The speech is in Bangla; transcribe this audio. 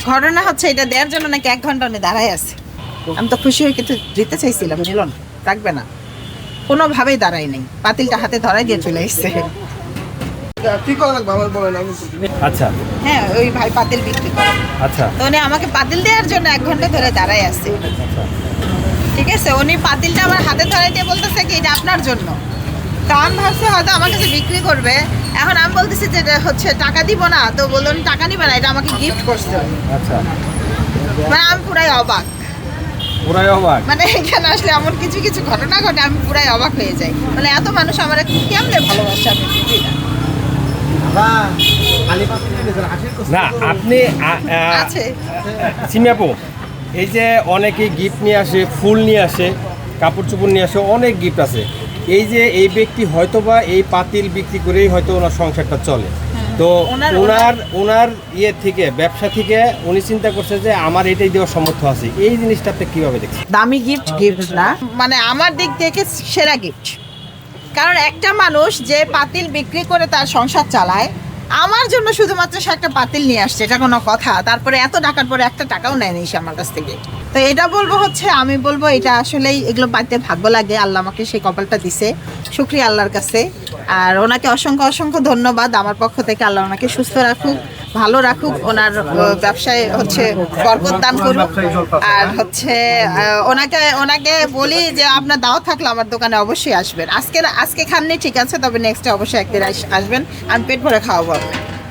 ঘটনা হচ্ছে এটা দেওয়ার জন্য নাকি 1 ঘন্টা উনি দাঁড়ায় আছে। আমি তো খুশি হয়ে কিন্তু দিতে চাইছিলাম, নিল না, রাখবে না, কোনোভাবেই দাঁড়াই নাই, পাতিলটা হাতে ধরাই দিয়ে চলে এসছে। আচ্ছা হ্যাঁ, ওই ভাই পাতিল বিক্রি করে। আচ্ছা তো উনি আমাকে পাতিল দেওয়ার জন্য 1 ঘন্টা ধরে দাঁড়ায় আছে। আচ্ছা ঠিক আছে, উনি পাতিলটা আমার হাতে ধরাই দিয়ে বলতেছে কি এটা আপনার জন্য। তো আমি ভাবছি হয়তো আমার কাছে বিক্রি করবে। এখন আমি বলতেছি যে এটা হচ্ছে টাকা দিব না, তো বললেন টাকা নিবে না, এটা আমাকে গিফট করছে। আচ্ছা, মানে আমি পুরাই অবাক, পুরাই অবাক। মানে এখানে আসলে এমন কিছু কিছু ঘটনা ঘটে আমি পুরাই অবাক হয়ে যাই। মানে এত মানুষ আমার কেমনে ভালোবাসে আমি বুঝি না। না আপনি আছে সিমি আপু, এই যে অনেকেই গিফট নিয়ে আসে, ফুল নিয়ে আসে, কাপড় চোপড় নিয়ে আসে, অনেক গিফট আছে। এই যে এই ব্যক্তি হয়তোবা এই পাতিল বিক্রি করেই হয়তো ওনার সংসারটা চলে। তো ওনার ইয়ে থেকে, ব্যবসা থেকে উনি চিন্তা করছে যে আমার এটাই দেওয়ার সামর্থ্য আছে। এই জিনিসটা আপনি কিভাবে দেখছেন? দামি গিফট না, মানে আমার দিক থেকে সেরা গিফট। কারণ একটা মানুষ যে পাতিল বিক্রি করে তার সংসার চালায়, আমার জন্য শুধুমাত্র সে একটা পাতিল নিয়ে আসছে, এটা কোনো কথা? তারপরে এত টাকার পরে একটা টাকাও নেয়নি সে আমার কাছ থেকে। তো এটা বলবো হচ্ছে, আমি বলবো এটা আসলেই এগুলো পাইতে ভাগ্য লাগে, আল্লাহ আমাকে সেই কপালটা দিছে, শুকরিয়া আল্লাহর কাছে। আর ওনাকে অসংখ্য অসংখ্য ধন্যবাদ আমার পক্ষ থেকে। আল্লাহ ওনাকে সুস্থ রাখুক, ভালো রাখুক, ওনার ব্যবসায় হচ্ছে বরকত দান করুক। আর হচ্ছে ওনাকে বলি যে আপনার দাওয়াত থাকলে আমার দোকানে অবশ্যই আসবেন। আজকে খাননি ঠিক আছে, তবে নেক্সটে অবশ্যই একদিন আসবেন, আমি পেট ভরে খাওয়াবো।